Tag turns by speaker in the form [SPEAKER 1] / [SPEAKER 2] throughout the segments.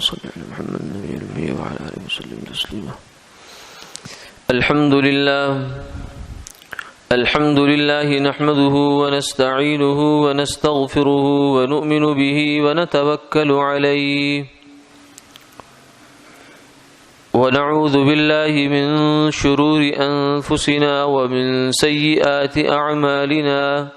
[SPEAKER 1] صل على محمد النبي الأمي وعلى آله وسلم تسليما. الحمد لله نحمده ونستعينه ونستغفره ونؤمن به ونتوكل عليه ونعوذ بالله من شرور أنفسنا ومن سيئات أعمالنا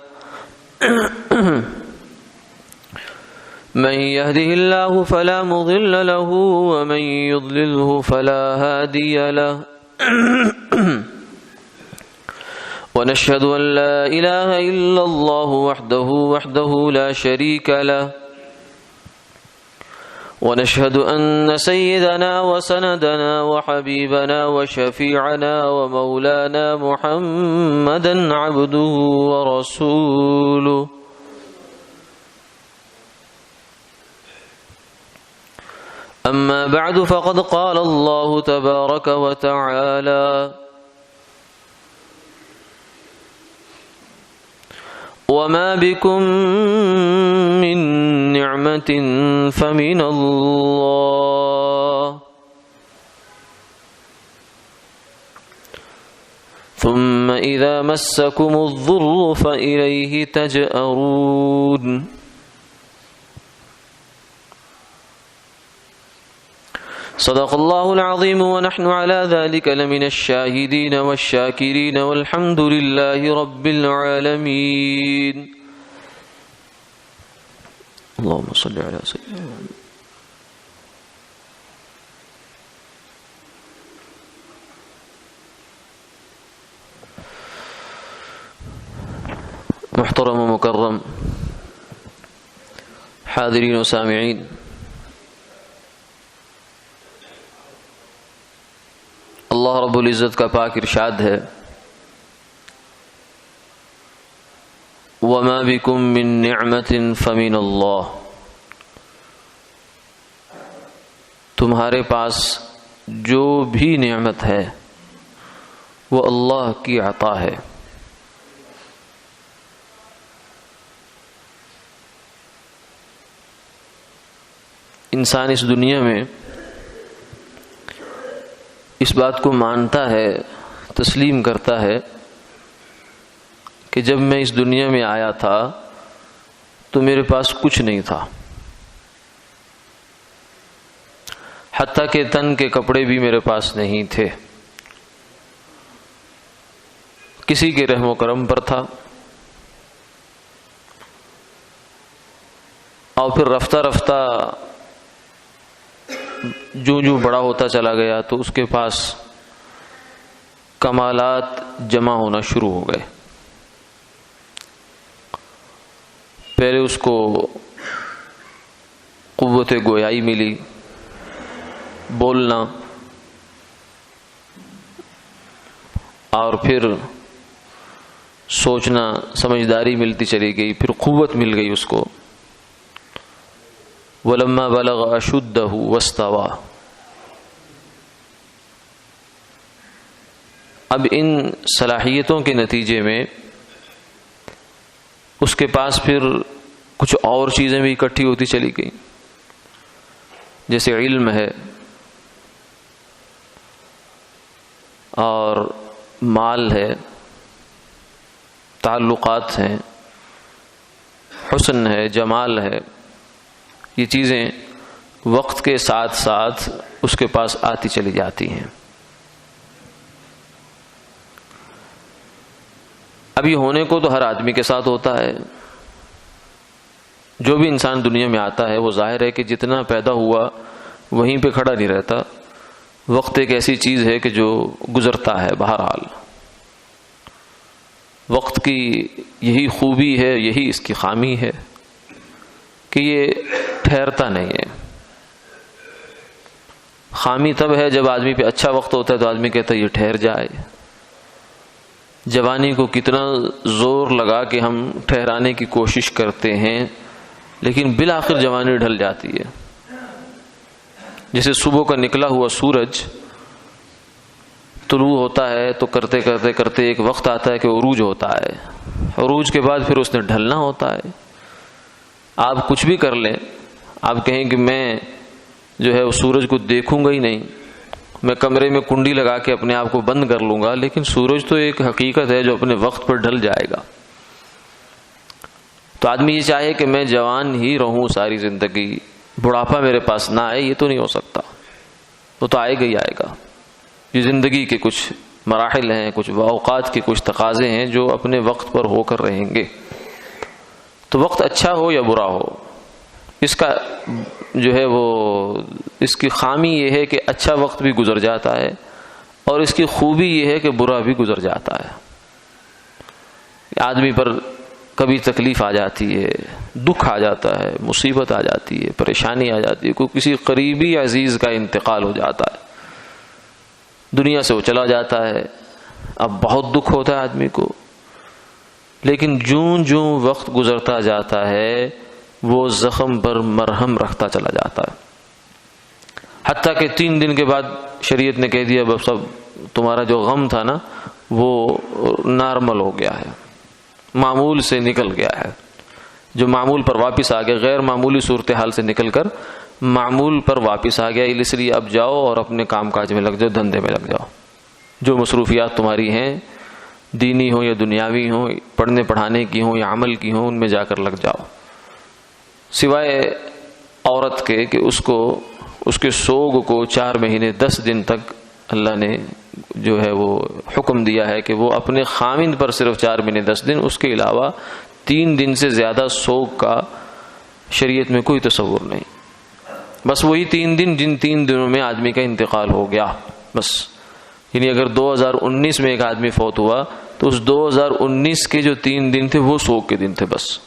[SPEAKER 1] من يهده الله فلا مضل له ومن يضلله فلا هادي له ونشهد أن لا إله إلا الله وحده لا شريك له ونشهد أن سيدنا وسندنا وحبيبنا وشفيعنا ومولانا محمدا عبده ورسوله. أما بعد فقد قال الله تبارك وتعالى: وما بكم من نعمة فمن الله ثم إذا مسكم الضر فإليه تجأرون. صدق الله العظيم ونحن على ذلك لمن الشاهدين والشاكرين والحمد لله رب العالمين. اللهم صل على سيدنا محمد. محترم و مکرم حاضرین و سامعین، اللہ رب العزت کا پاک ارشاد ہے: وَمَا بِكُم مِّن نِّعْمَةٍ فَمِنَ اللَّهِ. تمہارے پاس جو بھی نعمت ہے وہ اللہ کی عطا ہے. انسان اس دنیا میں اس بات کو مانتا ہے، تسلیم کرتا ہے کہ جب میں اس دنیا میں آیا تھا تو میرے پاس کچھ نہیں تھا، حتیٰ کہ تن کے کپڑے بھی میرے پاس نہیں تھے. کسی کے رحم و کرم پر تھا، اور پھر رفتہ رفتہ جو بڑا ہوتا چلا گیا تو اس کے پاس کمالات جمع ہونا شروع ہو گئے. پہلے اس کو قوت گویائی ملی، بولنا، اور پھر سوچنا، سمجھداری ملتی چلی گئی، پھر قوت مل گئی اس کو. وَلَمَّا بَلَغَ أَشُدَّهُ وَاسْتَوَى. اب ان صلاحیتوں کے نتیجے میں اس کے پاس پھر کچھ اور چیزیں بھی اکٹھی ہوتی چلی گئیں، جیسے علم ہے اور مال ہے، تعلقات ہیں، حسن ہے، جمال ہے. یہ چیزیں وقت کے ساتھ ساتھ اس کے پاس آتی چلی جاتی ہیں. اب یہ ہونے کو تو ہر آدمی کے ساتھ ہوتا ہے. جو بھی انسان دنیا میں آتا ہے وہ ظاہر ہے کہ جتنا پیدا ہوا وہیں پہ کھڑا نہیں رہتا. وقت ایک ایسی چیز ہے کہ جو گزرتا ہے. بہرحال وقت کی یہی خوبی ہے، یہی اس کی خامی ہے کہ یہ ٹھہرتا نہیں ہے. خامی تب ہے جب آدمی پہ اچھا وقت ہوتا ہے تو آدمی کہتا ہے یہ ٹھہر جائے. جوانی کو کتنا زور لگا کہ ہم ٹھہرانے کی کوشش کرتے ہیں، لیکن بالآخر جوانی ڈھل جاتی ہے. جیسے صبح کا نکلا ہوا سورج طلوع ہوتا ہے تو کرتے کرتے کرتے ایک وقت آتا ہے کہ عروج ہوتا ہے. عروج کے بعد پھر اس نے ڈھلنا ہوتا ہے. آپ کچھ بھی کر لیں، آپ کہیں کہ میں جو ہے وہ سورج کو دیکھوں گا ہی نہیں، میں کمرے میں کنڈی لگا کے اپنے آپ کو بند کر لوں گا، لیکن سورج تو ایک حقیقت ہے جو اپنے وقت پر ڈھل جائے گا۔ تو آدمی یہ چاہے کہ میں جوان ہی رہوں ساری زندگی، بڑھاپا میرے پاس نہ آئے، یہ تو نہیں ہو سکتا، وہ تو آئے گا ہی آئے گا۔ یہ زندگی کے کچھ مراحل ہیں، کچھ اوقات کے کچھ تقاضے ہیں جو اپنے وقت پر ہو کر رہیں گے۔ تو وقت اچھا ہو یا برا ہو، اس کا جو ہے وہ اس کی خامی یہ ہے کہ اچھا وقت بھی گزر جاتا ہے، اور اس کی خوبی یہ ہے کہ برا بھی گزر جاتا ہے۔ آدمی پر کبھی تکلیف آ جاتی ہے، دکھ آ جاتا ہے، مصیبت آ جاتی ہے، پریشانی آ جاتی ہے، کوئی کسی قریبی عزیز کا انتقال ہو جاتا ہے، دنیا سے وہ چلا جاتا ہے، اب بہت دکھ ہوتا ہے آدمی کو، لیکن جوں جوں وقت گزرتا جاتا ہے وہ زخم پر مرہم رکھتا چلا جاتا ہے، حتیٰ کہ 3 دن کے بعد شریعت نے کہہ دیا بس سب تمہارا جو غم تھا نا وہ نارمل ہو گیا ہے، معمول سے نکل گیا ہے، جو معمول پر واپس آ گیا، غیر معمولی صورتحال سے نکل کر معمول پر واپس آ گیا، اس لیے اب جاؤ اور اپنے کام کاج میں لگ جاؤ، دھندے میں لگ جاؤ، جو مصروفیات تمہاری ہیں دینی ہوں یا دنیاوی ہوں، پڑھنے پڑھانے کی ہوں یا عمل کی ہوں، ان میں جا کر لگ جاؤ، سوائے عورت کے کہ اس کے سوگ کو 4 مہینے 10 دن تک اللہ نے جو ہے وہ حکم دیا ہے کہ وہ اپنے خاوند پر صرف 4 مہینے 10 دن، اس کے علاوہ 3 دن سے زیادہ سوگ کا شریعت میں کوئی تصور نہیں، بس وہی 3 دن جن 3 دنوں میں آدمی کا انتقال ہو گیا بس۔ یعنی اگر 2019 میں ایک آدمی فوت ہوا تو اس 2019 کے جو 3 دن تھے وہ سوگ کے دن تھے بس،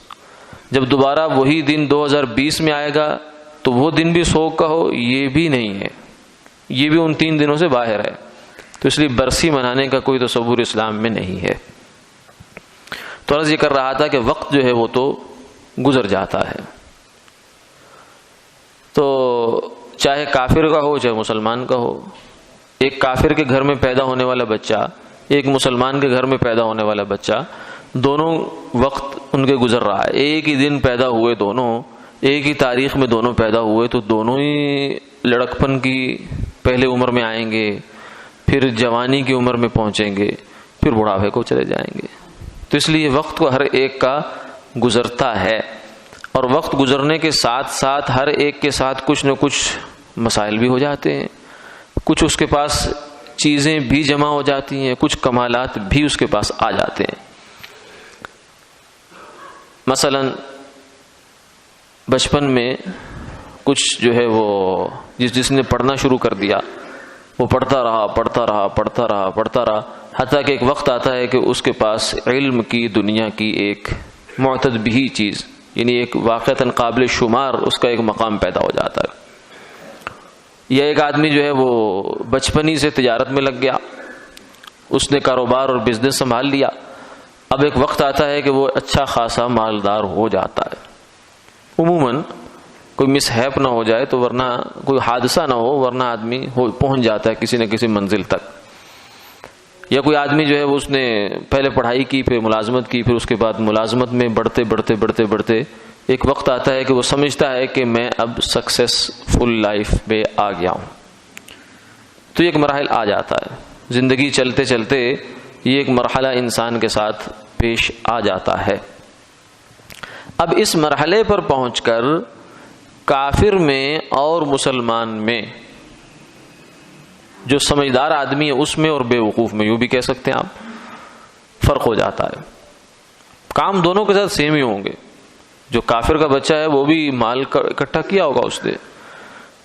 [SPEAKER 1] جب دوبارہ وہی دن 2020 میں آئے گا تو وہ دن بھی سوگ کا ہو، یہ بھی نہیں ہے، یہ بھی ان 3 دنوں سے باہر ہے، تو اس لیے برسی منانے کا کوئی تصور اسلام میں نہیں ہے۔ تو عرض یہ کر رہا تھا کہ وقت جو ہے وہ تو گزر جاتا ہے، تو چاہے کافر کا ہو چاہے مسلمان کا ہو، ایک کافر کے گھر میں پیدا ہونے والا بچہ، ایک مسلمان کے گھر میں پیدا ہونے والا بچہ، دونوں وقت ان کے گزر رہا ہے، ایک ہی دن پیدا ہوئے دونوں، ایک ہی تاریخ میں دونوں پیدا ہوئے، تو دونوں ہی لڑکپن کی پہلے عمر میں آئیں گے، پھر جوانی کی عمر میں پہنچیں گے، پھر بڑھاپے کو چلے جائیں گے۔ تو اس لیے وقت کو ہر ایک کا گزرتا ہے، اور وقت گزرنے کے ساتھ ساتھ ہر ایک کے ساتھ کچھ نہ کچھ مسائل بھی ہو جاتے ہیں، کچھ اس کے پاس چیزیں بھی جمع ہو جاتی ہیں، کچھ کمالات بھی اس کے پاس آ جاتے ہیں۔ مثلا بچپن میں کچھ جو ہے وہ جس نے پڑھنا شروع کر دیا وہ پڑھتا رہا، حتیٰ کہ ایک وقت آتا ہے کہ اس کے پاس علم کی دنیا کی ایک معتد بھی چیز، یعنی ایک واقعتاً قابل شمار اس کا ایک مقام پیدا ہو جاتا ہے۔ یا ایک آدمی جو ہے وہ بچپنی سے تجارت میں لگ گیا، اس نے کاروبار اور بزنس سنبھال لیا، اب ایک وقت آتا ہے کہ وہ اچھا خاصا مالدار ہو جاتا ہے، عموماً کوئی مس ہیپ نہ ہو جائے تو ورنہ کوئی حادثہ نہ ہو ورنہ آدمی پہنچ جاتا ہے کسی نہ کسی منزل تک۔ یا کوئی آدمی جو ہے وہ اس نے پہلے پڑھائی کی، پھر ملازمت کی، پھر اس کے بعد ملازمت میں بڑھتے ایک وقت آتا ہے کہ وہ سمجھتا ہے کہ میں اب سکسیسفل لائف میں آ گیا ہوں، تو یہ ایک مرحلہ آ جاتا ہے، زندگی چلتے چلتے یہ ایک مرحلہ انسان کے ساتھ پیش آ جاتا ہے۔ اب اس مرحلے پر پہنچ کر کافر میں اور مسلمان میں، جو سمجھدار آدمی ہے اس میں اور بے وقوف میں، یوں بھی کہہ سکتے ہیں آپ، فرق ہو جاتا ہے۔ کام دونوں کے ساتھ سیم ہی ہوں گے، جو کافر کا بچہ ہے وہ بھی مال اکٹھا کیا ہوگا اس نے،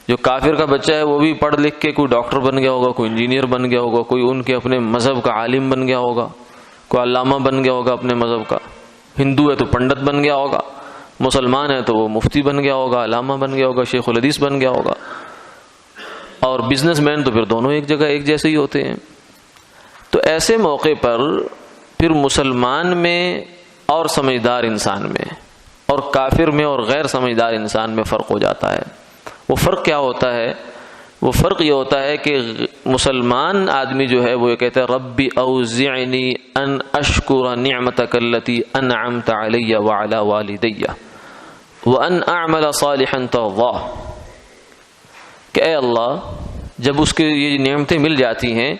[SPEAKER 1] جو کافر کا بچہ ہے وہ بھی پڑھ لکھ کے کوئی ڈاکٹر بن گیا ہوگا، کوئی انجینئر بن گیا ہوگا، کوئی ان کے اپنے مذہب کا عالم بن گیا ہوگا، کوئی علامہ بن گیا ہوگا اپنے مذہب کا، ہندو ہے تو پنڈت بن گیا ہوگا، مسلمان ہے تو وہ مفتی بن گیا ہوگا، علامہ بن گیا ہوگا، شیخ الحدیث بن گیا ہوگا، اور بزنس مین تو پھر دونوں ایک جگہ ایک جیسے ہی ہوتے ہیں۔ تو ایسے موقع پر پھر مسلمان میں اور سمجھدار انسان میں اور کافر میں اور غیر سمجھدار انسان میں فرق ہو جاتا ہے۔ وہ فرق کیا ہوتا ہے؟ وہ فرق یہ ہوتا ہے کہ مسلمان آدمی جو ہے وہ یہ کہتا ہے ربی اوزعنی ان اشکر نعمتک التی انعمت علی وعلی والدی وان اعمل صالحا ترضاه، کہ اے اللہ، جب اس کے یہ نعمتیں مل جاتی ہیں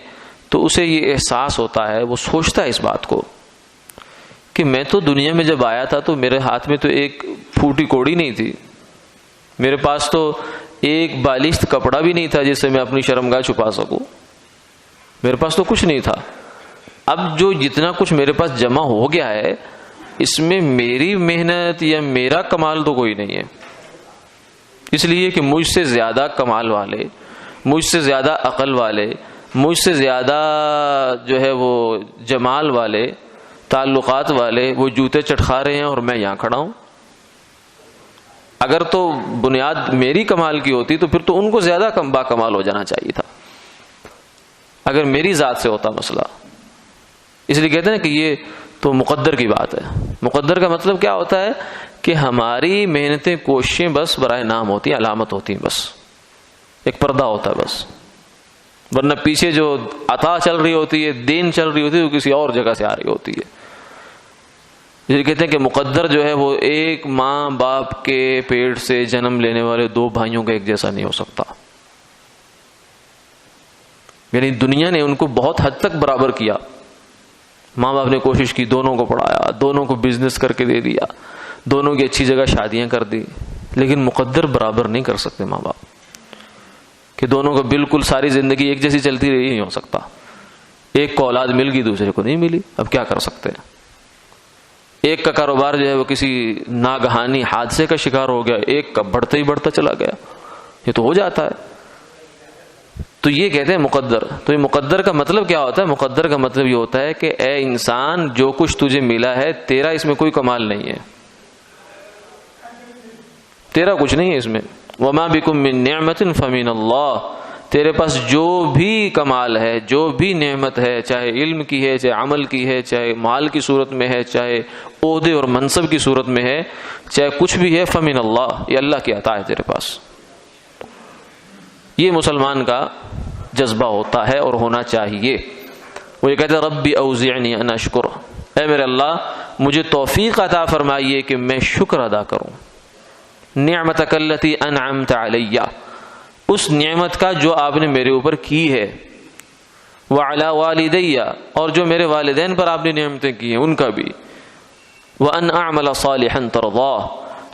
[SPEAKER 1] تو اسے یہ احساس ہوتا ہے، وہ سوچتا ہے اس بات کو کہ میں تو دنیا میں جب آیا تھا تو میرے ہاتھ میں تو ایک پھوٹی کوڑی نہیں تھی، میرے پاس تو ایک بالشت کپڑا بھی نہیں تھا جس سے میں اپنی شرمگاہ چھپا سکوں، میرے پاس تو کچھ نہیں تھا۔ اب جو جتنا کچھ میرے پاس جمع ہو گیا ہے اس میں میری محنت یا میرا کمال تو کوئی نہیں ہے، اس لیے کہ مجھ سے زیادہ کمال والے، مجھ سے زیادہ عقل والے، مجھ سے زیادہ جو ہے وہ جمال والے، تعلقات والے، وہ جوتے چٹخا رہے ہیں اور میں یہاں کھڑا ہوں۔ اگر تو بنیاد میری کمال کی ہوتی تو پھر تو ان کو زیادہ با کمال ہو جانا چاہیے تھا، اگر میری ذات سے ہوتا مسئلہ۔ اس لیے کہتے ہیں کہ یہ تو مقدر کی بات ہے۔ مقدر کا مطلب کیا ہوتا ہے کہ ہماری محنتیں، کوششیں بس برائے نام ہوتی ہیں، علامت ہوتی ہیں، بس ایک پردہ ہوتا ہے بس، ورنہ پیچھے جو عطا چل رہی ہوتی ہے، دین چل رہی ہوتی ہے، وہ کسی اور جگہ سے آ رہی ہوتی ہے۔ یہ کہتے ہیں کہ مقدر جو ہے وہ ایک ماں باپ کے پیٹ سے جنم لینے والے دو بھائیوں کا ایک جیسا نہیں ہو سکتا، یعنی دنیا نے ان کو بہت حد تک برابر کیا، ماں باپ نے کوشش کی، دونوں کو پڑھایا، دونوں کو بزنس کر کے دے دیا، دونوں کی اچھی جگہ شادیاں کر دی، لیکن مقدر برابر نہیں کر سکتے ماں باپ، کہ دونوں کو بالکل ساری زندگی ایک جیسی چلتی رہی نہیں ہو سکتا۔ ایک کو اولاد مل گئی، دوسرے کو نہیں ملی، اب کیا کر سکتے ہیں؟ ایک کا کاروبار جو ہے وہ کسی ناگہانی حادثے کا شکار ہو گیا، ایک کا بڑھتا ہی بڑھتا چلا گیا، یہ تو ہو جاتا ہے۔ تو یہ کہتے ہیں مقدر۔ تو یہ مقدر کا مطلب کیا ہوتا ہے؟ مقدر کا مطلب یہ ہوتا ہے کہ اے انسان، جو کچھ تجھے ملا ہے تیرا اس میں کوئی کمال نہیں ہے، تیرا کچھ نہیں ہے اس میں۔ وَمَا بِكُم مِّن نِعْمَةٍ فَمِنَ اللَّهِ، تیرے پاس جو بھی کمال ہے، جو بھی نعمت ہے، چاہے علم کی ہے، چاہے عمل کی ہے، چاہے مال کی صورت میں ہے، چاہے عہدے اور منصب کی صورت میں ہے، چاہے کچھ بھی ہے، فَمِنَ اللَّهِ، یہ اللہ کی عطا ہے تیرے پاس۔ یہ مسلمان کا جذبہ ہوتا ہے اور ہونا چاہیے۔ وہ یہ کہتے ہیں ربی اوزعنی ان اشکر، اے میرے اللہ مجھے توفیق عطا فرمائیے کہ میں شکر ادا کروں، نعمتک التی انعمت علی، اس نعمت کا جو آپ نے میرے اوپر کی ہے، وعلی والدی، اور جو میرے والدین پر آپ نے نعمتیں کی ہیں ان کا بھی، وان اعمل صالحا ترضاہ،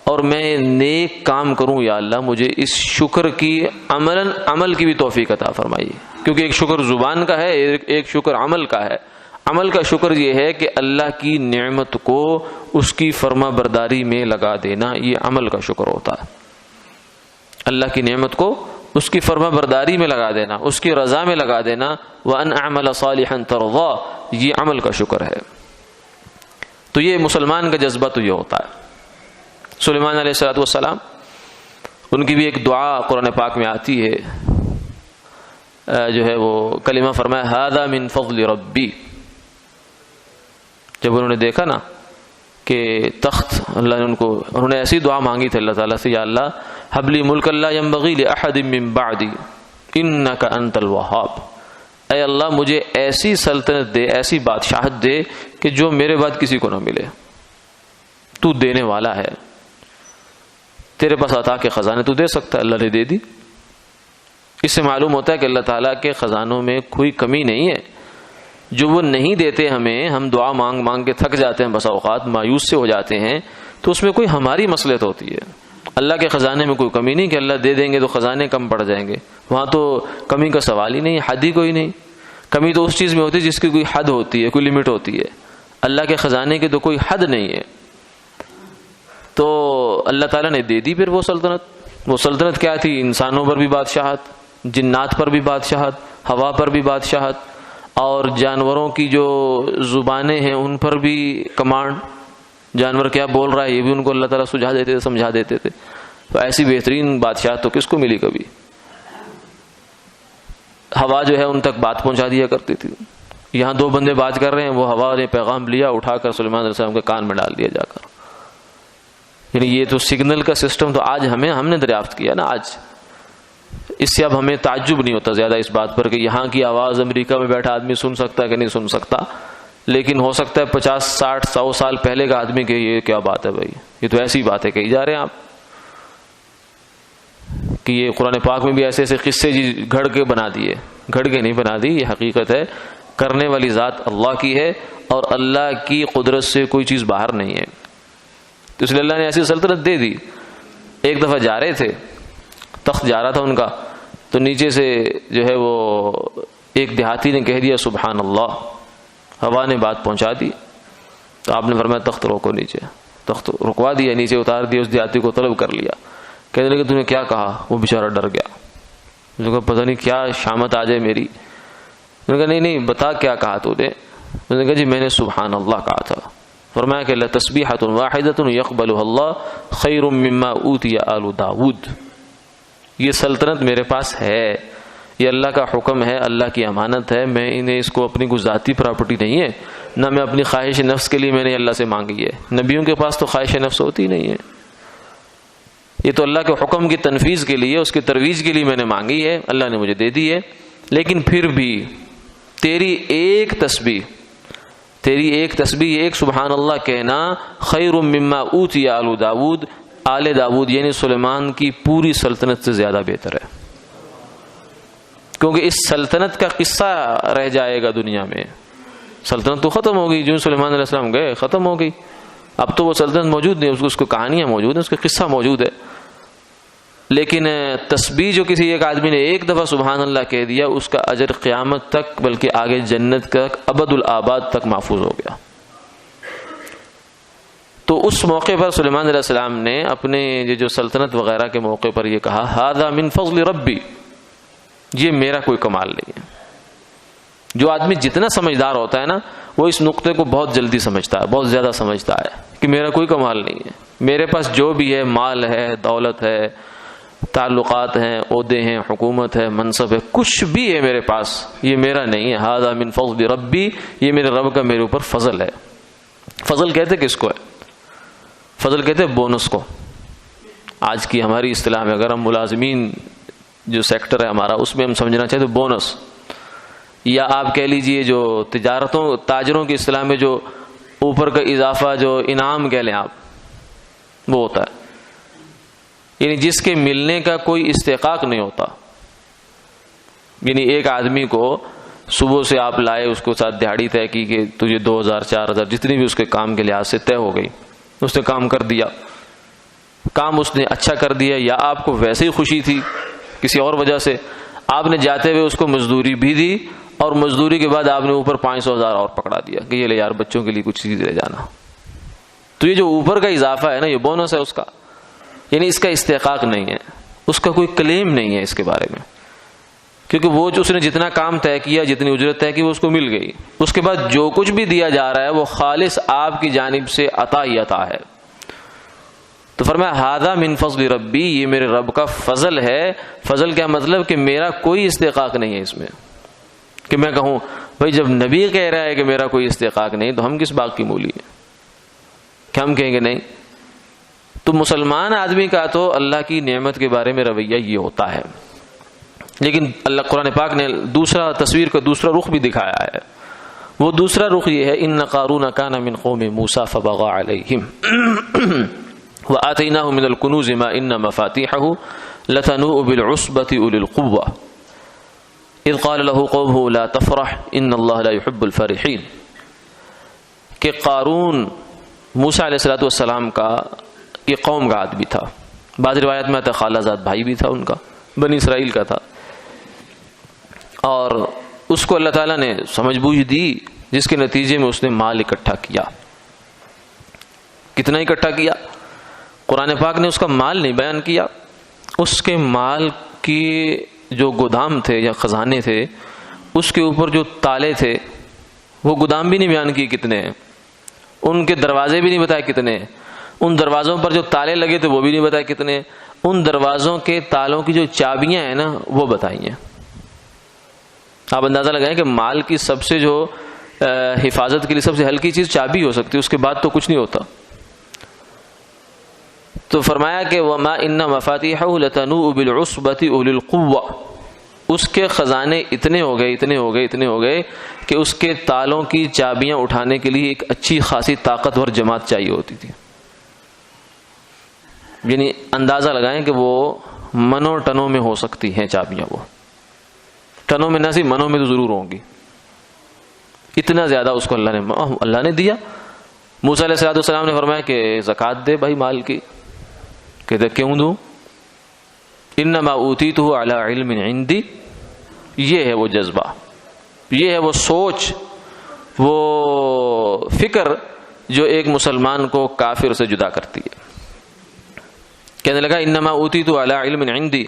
[SPEAKER 1] اور میں نیک کام کروں یا اللہ مجھے اس شکر کی عمل کی بھی توفیق عطا فرمائیے، کیونکہ ایک شکر زبان کا ہے، ایک شکر عمل کا ہے۔ عمل کا شکر یہ ہے کہ اللہ کی نعمت کو اس کی فرما برداری میں لگا دینا، یہ عمل کا شکر ہوتا ہے۔ اللہ کی نعمت کو اس کی فرما برداری میں لگا دینا، اس کی رضا میں لگا دینا، وَأَنْ أَعْمَلَ صَالِحًا تَرْضَىٰ، یہ عمل کا شکر ہے۔ تو یہ مسلمان کا جذبہ تو یہ ہوتا ہے۔ سلیمان علیہ السلام، ان کی بھی ایک دعا قرآن پاک میں آتی ہے، جو ہے وہ کلمہ فرمایا هَذَا مِن فَضْلِ رَبِّي، جب انہوں نے دیکھا نا کہ تخت اللہ نے انہوں نے ایسی دعا مانگی تھی اللہ تعالیٰ سے، یا اللہ هب لي ملكا لا ينبغي لأحد من بعدي إنك أنت الوهاب، اے اللہ مجھے ایسی سلطنت دے، ایسی بادشاہت دے کہ جو میرے بعد کسی کو نہ ملے، تو دینے والا ہے، تیرے پاس عطا کے خزانے تو دے سکتا ہے، اللہ نے دے دی۔ اس سے معلوم ہوتا ہے کہ اللہ تعالیٰ کے خزانوں میں کوئی کمی نہیں ہے، جو وہ نہیں دیتے ہمیں، ہم دعا مانگ مانگ کے تھک جاتے ہیں، بسا اوقات مایوس سے ہو جاتے ہیں، تو اس میں کوئی ہماری مصلحت ہوتی ہے۔ اللہ کے خزانے میں کوئی کمی نہیں کہ اللہ دے دیں گے تو خزانے کم پڑ جائیں گے، وہاں تو کمی کا سوال ہی نہیں، حد ہی کوئی نہیں۔ کمی تو اس چیز میں ہوتی ہے جس کی کوئی حد ہوتی ہے، کوئی لمٹ ہوتی ہے، اللہ کے خزانے کی تو کوئی حد نہیں ہے۔ تو اللہ تعالیٰ نے دے دی پھر وہ سلطنت کیا تھی؟ انسانوں پر بھی بادشاہت، جنات پر بھی بادشاہت، ہوا پر بھی بادشاہت، اور جانوروں کی جو زبانیں ہیں ان پر بھی کمانڈ، جانور کیا بول رہا ہے یہ بھی ان کو اللہ تعالیٰ سجھا دیتے تھے، سمجھا دیتے تھے۔ تو ایسی بہترین بادشاہت تو کس کو ملی کبھی؟ ہوا جو ہے ان تک بات پہنچا دیا کرتی تھی۔ یہاں دو بندے بات کر رہے ہیں، وہ ہوا نے پیغام لیا، اٹھا کر سلیمان علیہ السلام کے کان میں ڈال دیا جا کر۔ یعنی یہ تو سگنل کا سسٹم تو آج ہم نے دریافت کیا نا آج، اس سے اب ہمیں تعجب نہیں ہوتا زیادہ اس بات پر کہ یہاں کی آواز امریکہ میں بیٹھا آدمی سن سکتا ہے کہ نہیں سن سکتا، لیکن ہو سکتا ہے 50 60 100 سال پہلے کا آدمی کہ یہ کیا بات ہے بھائی، یہ تو ایسی باتیں کہی جا رہے ہیں آپ۔ کہ یہ قرآن پاک میں بھی ایسے ایسے قصے گھڑ کے بنا دیے، گھڑ کے نہیں بنا دی، یہ حقیقت ہے، کرنے والی ذات اللہ کی ہے اور اللہ کی قدرت سے کوئی چیز باہر نہیں ہے۔ تو اس لیے اللہ نے ایسی سلطنت دے دی۔ ایک دفعہ جا رہے تھے، تخت جا رہا تھا ان کا، تو نیچے سے جو ہے وہ ایک دیہاتی نے کہہ دیا سبحان اللہ، ہوا نے بات پہنچا دی۔ تو آپ نے فرمایا تخت روکو، نیچے تخت رکوا دیا، نیچے اتار دیا، اس دیہاتی کو طلب کر لیا، کہنے لگے تو نے کیا کہا؟ وہ بیچارہ ڈر گیا، اس نے کہا پتہ نہیں کیا شامت آ جائے میری۔ انہوں نے کہا نہیں بتا کیا کہا تو نے؟ انہوں نے کہا جی میں نے سبحان اللہ کہا تھا۔ فرمایا کہ لتسبیحۃ واحدۃ یقبلها اللہ خیر مما اوتی آل داود، یہ سلطنت میرے پاس ہے، یہ اللہ کا حکم ہے، اللہ کی امانت ہے، میں انہیں اس کو اپنی کوئی ذاتی پراپرٹی نہیں ہے، نہ میں اپنی خواہش نفس کے لیے میں نے اللہ سے مانگی ہے، نبیوں کے پاس تو خواہش نفس ہوتی نہیں ہے، یہ تو اللہ کے حکم کی تنفیذ کے لیے، اس کی ترویج کے لیے میں نے مانگی ہے، اللہ نے مجھے دے دی ہے۔ لیکن پھر بھی تیری ایک تسبیح ایک سبحان اللہ کہنا خیر مما اوتی آل داود، آل داود یعنی سلیمان کی پوری سلطنت سے زیادہ بہتر ہے، کیونکہ اس سلطنت کا قصہ رہ جائے گا دنیا میں۔ سلطنت تو ختم ہو گئی، جو سلیمان علیہ السلام گئے ختم ہو گئی، اب تو وہ سلطنت موجود نہیں، اس کو کہانیاں موجود ہیں، اس کا قصہ موجود ہے۔ لیکن تسبیح جو کسی ایک آدمی نے ایک دفعہ سبحان اللہ کہہ دیا، اس کا اجر قیامت تک بلکہ آگے جنت تک ابد الآباد تک محفوظ ہو گیا۔ تو اس موقع پر سلیمان علیہ السلام نے اپنے جو سلطنت وغیرہ کے موقع پر یہ کہا ھذا من فضل ربی، یہ میرا کوئی کمال نہیں ہے۔ جو آدمی جتنا سمجھدار ہوتا ہے نا، وہ اس نقطے کو بہت جلدی سمجھتا ہے، بہت زیادہ سمجھتا ہے کہ میرا کوئی کمال نہیں ہے، میرے پاس جو بھی ہے، مال ہے، دولت ہے، تعلقات ہیں، عہدے ہیں، حکومت ہے، منصب ہے، کچھ بھی ہے میرے پاس، یہ میرا نہیں ہے۔ ھذا من فضل ربی، یہ میرے رب کا میرے اوپر فضل ہے۔ فضل کہتے کس کو ہے؟ فضل کہتے بونس کو۔ آج کی ہماری اصطلاح میں اگر ہم ملازمین جو سیکٹر ہے ہمارا، اس میں ہم سمجھنا چاہتے بونس، یا آپ کہہ لیجئے جو تاجروں کی اصطلاح میں جو اوپر کا اضافہ، جو انعام کہہ لیں آپ، وہ ہوتا ہے، یعنی جس کے ملنے کا کوئی استحقاق نہیں ہوتا۔ یعنی ایک آدمی کو صبح سے آپ لائے، اس کو ساتھ دہاڑی طے کی کہ تجھے 2000 4000 جتنی بھی اس کے کام کے لحاظ سے طے ہو گئی، اس نے کام کر دیا، کام اس نے اچھا کر دیا، یا آپ کو ویسے ہی خوشی تھی کسی اور وجہ سے، آپ نے جاتے ہوئے اس کو مزدوری بھی دی، اور مزدوری کے بعد آپ نے اوپر 500,000 اور پکڑا دیا کہ یہ لے یار بچوں کے لیے کچھ چیز لے جانا۔ تو یہ جو اوپر کا اضافہ ہے نا، یہ بونس ہے اس کا، یعنی اس کا استحقاق نہیں ہے، اس کا کوئی کلیم نہیں ہے اس کے بارے میں، کیونکہ وہ جو اس نے جتنا کام طے کیا، جتنی اجرت طے کی، وہ اس کو مل گئی۔ اس کے بعد جو کچھ بھی دیا جا رہا ہے وہ خالص آپ کی جانب سے عطا ہی عطا ہے۔ تو فرمایا ھذا من فضل ربی، یہ میرے رب کا فضل ہے۔ فضل کیا مطلب؟ کہ میرا کوئی استحقاق نہیں ہے اس میں، کہ میں کہوں بھائی جب نبی کہہ رہا ہے کہ میرا کوئی استحقاق نہیں، تو ہم کس بات کی مولی ہیں کہ ہم کہیں گے نہیں؟ تو مسلمان آدمی کا تو اللہ کی نعمت کے بارے میں رویہ یہ ہوتا ہے۔ لیکن اللہ قرآن پاک نے دوسرا تصویر کا دوسرا رخ بھی دکھایا ہے۔ وہ دوسرا رخ یہ ہے ان قارون کان من قوم موسیٰ فبغى علیہم وآتیناہ من الکنوز ما ان مفاتیحہ لتنوء بالعصبۃ اولی القوہ اذ قال له قومه لا تفرح ان اللہ لا يحب الفرحین، کہ قارون موسیٰ علیہ السلام کا یہ قوم کا آدمی تھا، بعض روایت میں آتا خالہ زاد بھائی بھی تھا ان کا، بنی اسرائیل کا تھا، اور اس کو اللہ تعالیٰ نے سمجھ بوجھ دی، جس کے نتیجے میں اس نے مال اکٹھا کیا۔ کتنا اکٹھا کیا؟ قرآن پاک نے اس کا مال نہیں بیان کیا، اس کے مال کی جو گودام تھے یا خزانے تھے، اس کے اوپر جو تالے تھے، وہ گودام بھی نہیں بیان کیے کتنے ہیں، ان کے دروازے بھی نہیں بتائے کتنے ہیں، ان دروازوں پر جو تالے لگے تھے وہ بھی نہیں بتائے کتنے ہیں، ان دروازوں کے تالوں کی جو چابیاں ہیں نا وہ بتائی ہیں۔ آپ اندازہ لگائیں کہ مال کی سب سے جو حفاظت کے لیے سب سے ہلکی چیز چابی ہو سکتی ہے، اس کے بعد تو کچھ نہیں ہوتا۔ تو فرمایا کہ وما ان مفاتیحہ لتنوء بالعصبۃ اولی القوہ، اس کے خزانے اتنے ہو گئے کہ اس کے تالوں کی چابیاں اٹھانے کے لیے ایک اچھی خاصی طاقتور جماعت چاہیے ہوتی تھی۔ یعنی اندازہ لگائیں کہ وہ منوں ٹنوں میں ہو سکتی ہیں چابیاں، وہ ٹنوں میں نہ سی منوں میں تو ضرور ہوں گی، اتنا زیادہ اس کو اللہ نے دیا۔ موسیٰ علیہ السلام نے فرمایا کہ زکوٰۃ دے بھائی مال کی، کہتے کیوں دوں؟ انما اوتیتہ علی علم عندی، یہ ہے وہ جذبہ، یہ ہے وہ سوچ، وہ فکر جو ایک مسلمان کو کافر سے جدا کرتی ہے۔ کہنے لگا انما اوتیت علی علم عندی،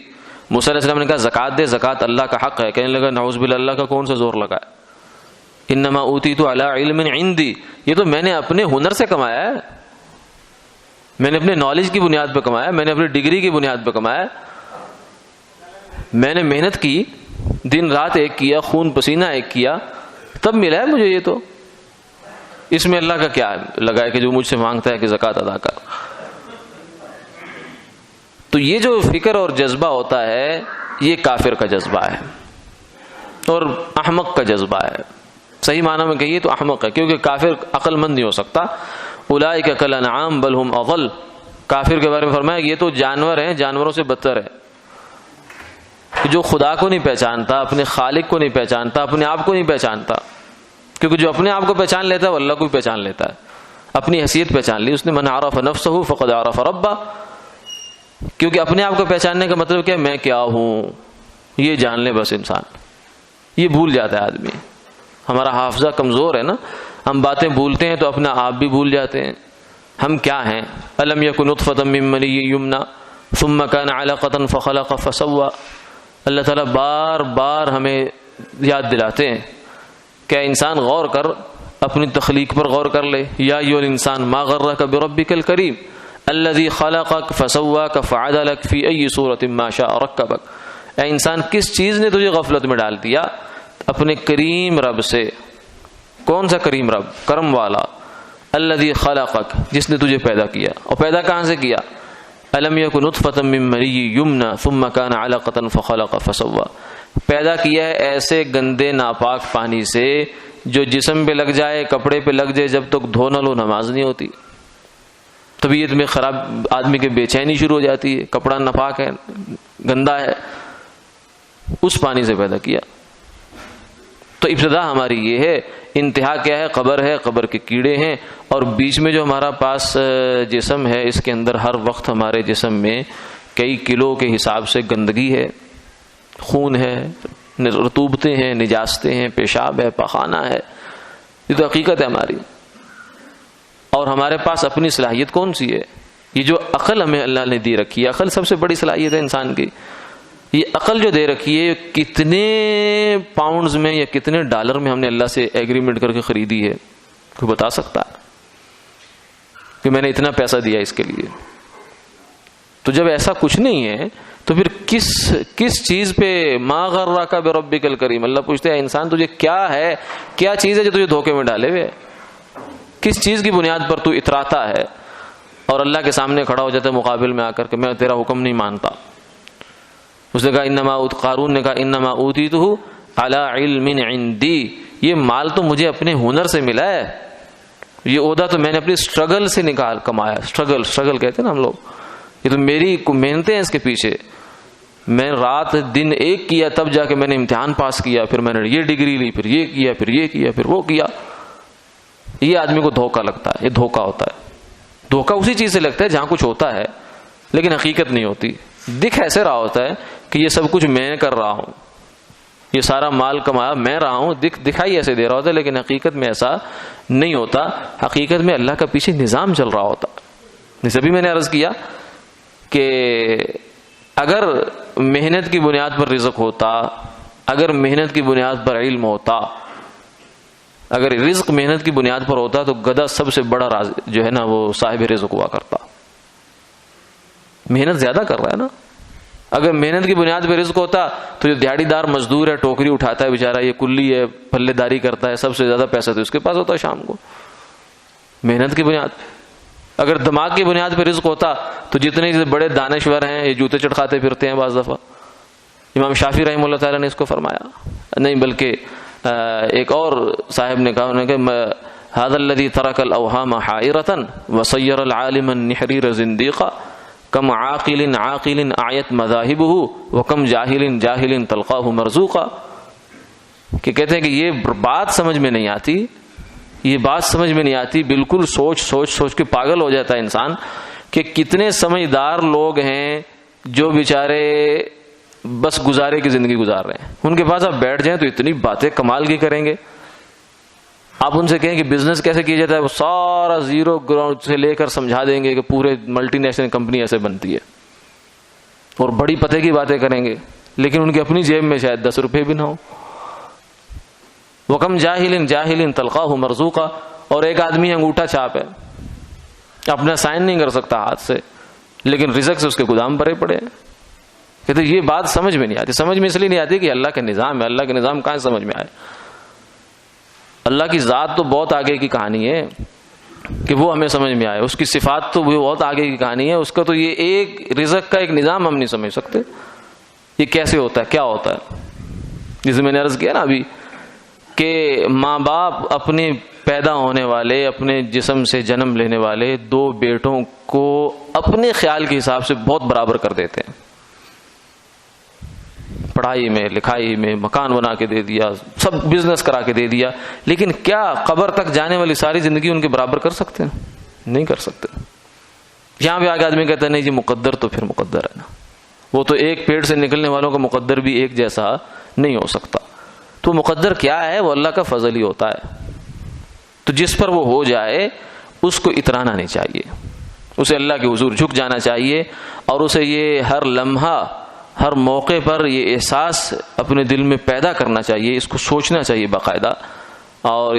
[SPEAKER 1] موسیٰ علیہ السلام نے کہا زکوٰۃ دے، زکوٰۃ اللہ کا حق ہے۔ کہنے لگا نعوذ باللہ، اللہ کا کون سا زور لگا ہے؟ انما اوتیت علی علم عندی، یہ تو میں نے اپنے ہنر سے کمایا ہے، میں نے اپنے نالج کی بنیاد پہ کمایا، میں نے اپنی ڈگری کی بنیاد پہ کمایا، میں نے محنت کی، دن رات ایک کیا، خون پسینہ ایک کیا، تب ملا ہے مجھے یہ۔ تو اس میں اللہ کا کیا لگا ہے کہ جو مجھ سے مانگتا ہے کہ زکوٰۃ ادا کر؟ تو یہ جو فکر اور جذبہ ہوتا ہے یہ کافر کا جذبہ ہے اور احمق کا جذبہ ہے۔ صحیح معنی میں کہیے تو احمق ہے، کیونکہ کافر عقل مند نہیں ہو سکتا۔ اولئک کالانعام بل ہم اضل، کافر کے بارے میں فرمایا یہ تو جانور ہیں، جانوروں سے بدتر ہے، جو خدا کو نہیں پہچانتا، اپنے خالق کو نہیں پہچانتا، اپنے آپ کو نہیں پہچانتا، کیونکہ جو اپنے آپ کو پہچان لیتا ہے وہ اللہ کو بھی پہچان لیتا ہے، اپنی حیثیت پہچان لی اس نے۔ من عرف نفسہ فقد عرف ربہ، کیونکہ اپنے آپ کو پہچاننے کا مطلب کیا ہے؟ میں کیا ہوں، یہ جان لے بس انسان، یہ بھول جاتا ہے آدمی۔ ہمارا حافظہ کمزور ہے نا، ہم باتیں بھولتے ہیں تو اپنا آپ بھی بھول جاتے ہیں، ہم کیا ہیں۔ الم یکن نطفۃ من منی یمنی ثم کان علقۃ فخلق فسوی، اللہ تعالیٰ بار بار ہمیں یاد دلاتے ہیں کہ انسان غور کر، اپنی تخلیق پر غور کر لے۔ یا ایھا الانسان ما غرک بربک الکریم الذی خلقک فسواک فعدلک فی ای صورۃ ما شاء رکبک، اے انسان کس چیز نے تجھے غفلت میں ڈال دیا؟ اپنے کریم رب سے۔ کون سا کریم رب؟ کرم والا۔ الذی خلقک، جس نے تجھے پیدا کیا، اور پیدا کہاں سے کیا؟ الم یکن نطفۃ من منی یمنی ثم کان علقۃ فخلق فسوی، پیدا کیا ہے ایسے گندے ناپاک پانی سے جو جسم پہ لگ جائے، کپڑے پہ لگ جائے، جب تک دھو نہ لو نماز نہیں ہوتی۔ طبیعت میں خراب، آدمی کے بے چینی شروع ہو جاتی ہے، کپڑا ناپاک ہے، گندا ہے، اس پانی سے پیدا کیا۔ تو ابتدا ہماری یہ ہے، انتہا کیا ہے؟ قبر ہے، قبر کے کیڑے ہیں، اور بیچ میں جو ہمارا پاس جسم ہے اس کے اندر ہر وقت ہمارے جسم میں کئی کلو کے حساب سے گندگی ہے، خون ہے، رطوبتیں ہیں، نجاستیں ہیں، پیشاب ہے، پخانہ ہے، یہ تو حقیقت ہے ہماری۔ اور ہمارے پاس اپنی صلاحیت کون سی ہے؟ یہ جو عقل ہمیں اللہ نے دی رکھی ہے، عقل سب سے بڑی صلاحیت ہے انسان کی۔ یہ عقل جو دے رکھی ہے کتنے پاؤنڈز میں یا کتنے ڈالر میں ہم نے اللہ سے ایگریمنٹ کر کے خریدی ہے؟ کوئی بتا سکتا ہے کہ میں نے اتنا پیسہ دیا اس کے لیے؟ تو جب ایسا کچھ نہیں ہے تو پھر کس چیز پہ ما غرک بربک الکریم؟ اللہ پوچھتے ہیں انسان تجھے کیا ہے، کیا چیز ہے جو تجھے دھوکے میں ڈالے ہوئے؟ کس چیز کی بنیاد پر تو اتراتا ہے اور اللہ کے سامنے کھڑا ہو جاتا ہے مقابل میں آ کر کہ میں تیرا حکم نہیں مانتا؟ اس نے کہا قارون نے کہا انما اوتیتہ علی علم عندی، یہ مال تو مجھے اپنے ہنر سے ملا ہے، یہ عہدہ تو میں نے اپنی سٹرگل سے کمایا۔ سٹرگل کہتے ہیں نا ہم لوگ، یہ تو میری محنتیں ہیں اس کے پیچھے، میں رات دن ایک کیا تب جا کے میں نے امتحان پاس کیا، پھر میں نے یہ ڈگری لی، پھر یہ کیا، پھر یہ کیا، پھر وہ کیا۔ یہ آدمی کو دھوکہ لگتا ہے، یہ دھوکہ ہوتا ہے۔ دھوکہ اسی چیز سے لگتا ہے جہاں کچھ ہوتا ہے لیکن حقیقت نہیں ہوتی۔ دکھ ایسے رہا ہوتا ہے کہ یہ سب کچھ میں کر رہا ہوں، یہ سارا مال کمایا میں رہا ہوں، دکھائی ایسے دے رہا ہوتا ہے، لیکن حقیقت میں ایسا نہیں ہوتا۔ حقیقت میں اللہ کا پیچھے نظام چل رہا ہوتا۔ جیسے بھی میں نے عرض کیا کہ اگر محنت کی بنیاد پر رزق ہوتا، اگر محنت کی بنیاد پر علم ہوتا، اگر رزق محنت کی بنیاد پر ہوتا تو گدھا سب سے بڑا جو ہے نا وہ صاحب رزق ہوا کرتا۔ محنت زیادہ کر رہا ہے نا۔ اگر محنت کی بنیاد پہ رزق ہوتا تو جو دیہڑی دار مزدور ہے، ٹوکری اٹھاتا ہے بیچارہ، یہ کلی ہے، پلے داری کرتا ہے، سب سے زیادہ پیسہ تو اس کے پاس ہوتا ہے شام کو، محنت کی بنیاد پہ۔ اگر دماغ کی بنیاد پہ رزق ہوتا تو جتنے بڑے دانشور ہیں یہ جوتے چٹکاتے پھرتے ہیں بعض دفعہ۔ امام شافعی رحمہ اللہ تعالیٰ نے اس کو فرمایا نہیں، بلکہ ایک اور صاحب نے کہا انہوں نے کہ هذا الذي ترك الاوهام حائرة وصير العالم النحرير زنديقا، کم عاقل عاقل آیت مذاہبہ وکم جاہل جاہل تلقاہ مرزوقا، کہ کہتے ہیں کہ یہ بات سمجھ میں نہیں آتی، یہ بات سمجھ میں نہیں آتی، بالکل سوچ سوچ سوچ کے پاگل ہو جاتا ہے انسان کہ کتنے سمجھدار لوگ ہیں جو بیچارے بس گزارے کی زندگی گزار رہے ہیں، ان کے پاس آپ بیٹھ جائیں تو اتنی باتیں کمال کی کریں گے، آپ ان سے کہیں کہ بزنس کیسے کیا جاتا ہے، وہ سارا زیرو گراؤنڈ سے لے کر سمجھا دیں گے کہ پورے ملٹی نیشنل کمپنی ایسے بنتی ہے، اور بڑی پتے کی باتیں کریں گے، لیکن ان کی اپنی جیب میں شاید 10 روپے بھی نہ ہو۔ وَكَمْ جَاهِلٍ جَاهِلٍ تَلْقَاهُ مَرْزُوقًا، اور ایک آدمی انگوٹھا چھاپ ہے، اپنا سائن نہیں کر سکتا ہاتھ سے، لیکن رزق سے اس کے گودام بھرے پڑے ہیں۔ کہتے یہ بات سمجھ میں نہیں آتی، سمجھ میں اس لیے نہیں آتی کہ اللہ کا نظام ہے، اللہ کا نظام کہاں سمجھ میں آئے؟ اللہ کی ذات تو بہت آگے کی کہانی ہے کہ وہ ہمیں سمجھ میں آئے، اس کی صفات تو وہ بہت آگے کی کہانی ہے، اس کا تو یہ ایک رزق کا ایک نظام ہم نہیں سمجھ سکتے، یہ کیسے ہوتا ہے، کیا ہوتا ہے۔ جسے میں نے عرض کیا نا ابھی کہ ماں باپ اپنے پیدا ہونے والے، اپنے جسم سے جنم لینے والے 2 بیٹوں کو اپنے خیال کے حساب سے بہت برابر کر دیتے ہیں، پڑھائی میں، لکھائی میں، مکان بنا کے دے دیا، سب بزنس کرا کے دے دیا، لیکن کیا قبر تک جانے والی ساری زندگی ان کے برابر کر سکتے ہیں؟ نہیں کر سکتے۔ یہاں بھی آگے آدمی کہتا ہے نہیں جی مقدر تو پھر مقدر ہے نا، وہ تو ایک پیڑ سے نکلنے والوں کا مقدر بھی ایک جیسا نہیں ہو سکتا، تو مقدر کیا ہے؟ وہ اللہ کا فضل ہی ہوتا ہے، تو جس پر وہ ہو جائے اس کو اترانا نہیں چاہیے، اسے اللہ کے حضور جھک جانا چاہیے، اور اسے یہ ہر لمحہ ہر موقع پر یہ احساس اپنے دل میں پیدا کرنا چاہیے، اس کو سوچنا چاہیے باقاعدہ، اور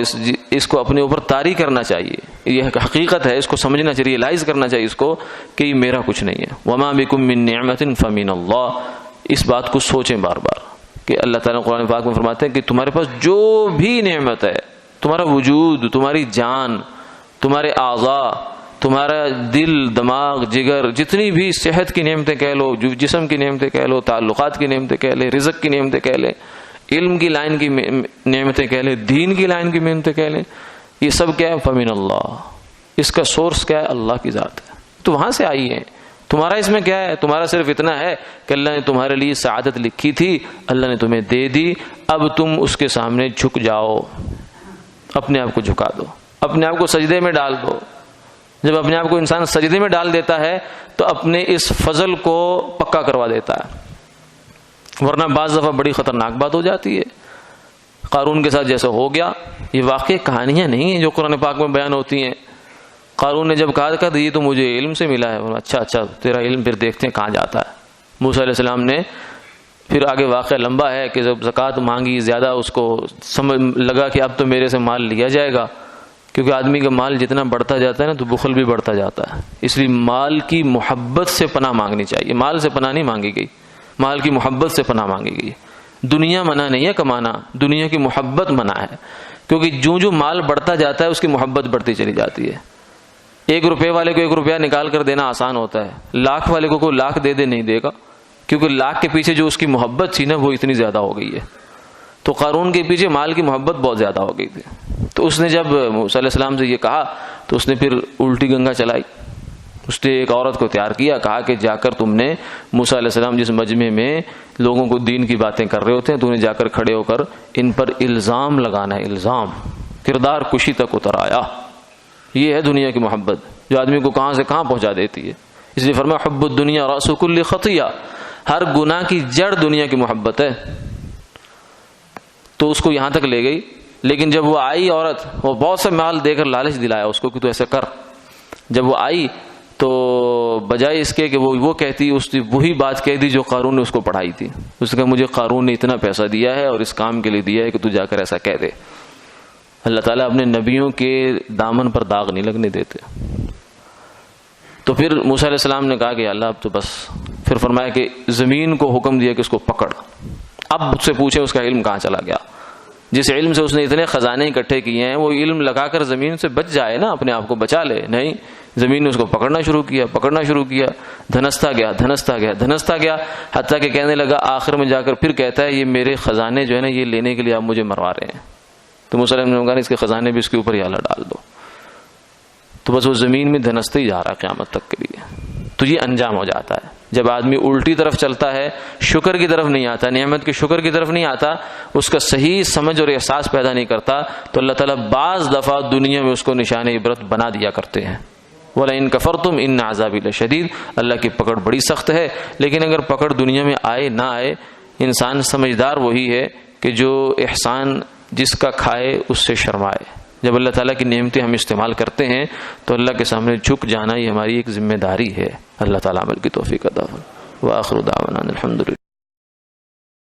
[SPEAKER 1] اس کو اپنے اوپر طاری کرنا چاہیے، یہ حقیقت ہے، اس کو سمجھنا چاہیے، ریئلائز کرنا چاہیے اس کو کہ یہ میرا کچھ نہیں ہے۔ وما بکم من نعمت فمن اللہ، اس بات کو سوچیں بار بار کہ اللہ تعالیٰ قرآن پاک میں فرماتے ہیں کہ تمہارے پاس جو بھی نعمت ہے، تمہارا وجود، تمہاری جان، تمہارے اعضاء، تمہارا دل، دماغ، جگر، جتنی بھی صحت کی نعمتیں کہہ لو، جسم کی نعمتیں کہہ لو، تعلقات کی نعمتیں کہہ لیں، رزق کی نعمتیں کہہ لیں، علم کی لائن کی نعمتیں کہہ لیں، دین کی لائن کی نعمتیں کہہ لیں، یہ سب کیا ہے؟ فمن اللہ، اس کا سورس کیا ہے؟ اللہ کی ذات ہے، تو وہاں سے آئی ہے۔ تمہارا اس میں کیا ہے؟ تمہارا صرف اتنا ہے کہ اللہ نے تمہارے لیے سعادت لکھی تھی، اللہ نے تمہیں دے دی، اب تم اس کے سامنے جھک جاؤ، اپنے آپ کو جھکا دو، اپنے آپ کو سجدے میں ڈال دو۔ جب اپنے آپ کو انسان سجدے میں ڈال دیتا ہے تو اپنے اس فضل کو پکا کروا دیتا ہے، ورنہ بعض دفعہ بڑی خطرناک بات ہو جاتی ہے۔ قارون کے ساتھ جیسا ہو گیا، یہ واقعی کہانیاں نہیں ہیں جو قرآن پاک میں بیان ہوتی ہیں۔ قارون نے جب کہا کہ یہ تو مجھے علم سے ملا ہے، اچھا تیرا علم پھر دیکھتے ہیں کہاں جاتا ہے۔ موسیٰ علیہ السلام نے پھر آگے واقعہ لمبا ہے کہ جب زکوٰۃ مانگی زیادہ، اس کو سمجھ لگا کہ اب تو میرے سے مال لیا جائے گا، کیونکہ آدمی کا مال جتنا بڑھتا جاتا ہے نا تو بخل بھی بڑھتا جاتا ہے، اس لیے مال کی محبت سے پناہ مانگنی چاہیے۔ مال سے پناہ نہیں مانگی گئی، مال کی محبت سے پناہ مانگی گئی۔ دنیا منع نہیں ہے کمانا، دنیا کی محبت منع ہے، کیونکہ جو مال بڑھتا جاتا ہے اس کی محبت بڑھتی چلی جاتی ہے۔ 1 روپے والے کو 1 روپیہ نکال کر دینا آسان ہوتا ہے، لاکھ والے کو کوئی لاکھ دے نہیں دے گا، کیونکہ لاکھ کے پیچھے جو اس کی محبت تھی نا وہ اتنی زیادہ ہو گئی ہے۔ تو قارون کے پیچھے مال کی محبت بہت زیادہ ہو گئی تھی، تو اس نے جب موسیٰ علیہ السلام سے یہ کہا تو اس نے پھر الٹی گنگا چلائی، اس نے ایک عورت کو تیار کیا، کہا کہ جا کر تم نے موسیٰ علیہ السلام جس مجمع میں لوگوں کو دین کی باتیں کر رہے ہوتے ہیں، تو نے جا کر کھڑے ہو کر ان پر الزام لگانا ہے، الزام، کردار کشی تک اتر آیا۔ یہ ہے دنیا کی محبت جو آدمی کو کہاں سے کہاں پہنچا دیتی ہے۔ اس لیے فرمایا حب الدنیا رأس کل خطیہ، ہر گناہ کی جڑ دنیا کی محبت ہے۔ تو اس کو یہاں تک لے گئی، لیکن جب وہ آئی عورت، وہ بہت سے مال دے کر لالچ دلایا اس کو کہ تو ایسا کر۔ جب وہ آئی تو بجائے اس کے کہ وہ کہتی، اس نے وہی بات کہہ دی جو قارون نے اس کو پڑھائی تھی۔ اس نے کہا مجھے قارون نے اتنا پیسہ دیا ہے اور اس کام کے لیے دیا ہے کہ تو جا کر ایسا کہہ دے۔ اللہ تعالیٰ اپنے نبیوں کے دامن پر داغ نہیں لگنے دیتے۔ تو پھر موسیٰ علیہ السلام نے کہا کہ اللہ اب تو بس، پھر فرمایا کہ زمین کو حکم دیا کہ اس کو پکڑ، اب مجھ سے پوچھے اس کا علم کہاں چلا گیا۔ جس علم سے اس نے اتنے خزانے اکٹھے کیے ہیں وہ علم لگا کر زمین سے بچ جائے نا، اپنے آپ کو بچا لے، نہیں، زمین نے اس کو پکڑنا شروع کیا، دھنستا گیا، حتیٰ کہ کہنے لگا آخر میں جا کر پھر کہتا ہے یہ میرے خزانے جو ہے نا یہ لینے کے لیے آپ مجھے مروا رہے ہیں۔ تو موسیٰ علیہ السلام نے کہا اس کے خزانے بھی اس کے اوپر ہی اللہ ڈال دو۔ تو بس وہ زمین میں دھنستے ہی جا رہا ہے قیامت تک کے لیے۔ تو یہ انجام ہو جاتا ہے. جب آدمی الٹی طرف چلتا ہے، شکر کی طرف نہیں آتا، نعمت کے شکر کی طرف نہیں آتا، اس کا صحیح سمجھ اور احساس پیدا نہیں کرتا، تو اللہ تعالیٰ بعض دفعہ دنیا میں اس کو نشان عبرت بنا دیا کرتے ہیں. وَلَئِن كَفَرْتُمْ إِنَّ عَذَابِي لَشَدِيدٌ. اللہ کی پکڑ بڑی سخت ہے، لیکن اگر پکڑ دنیا میں آئے نہ آئے، انسان سمجھدار وہی ہے کہ جو احسان جس کا کھائے اس سے شرمائے. جب اللہ تعالیٰ کی نعمتیں ہم استعمال کرتے ہیں تو اللہ کے سامنے جھک جانا یہ ہماری ایک ذمہ داری ہے. اللہ تعالیٰ عمل کی توفیق عطا فرمائے. وآخر دعوانا الحمدللہ.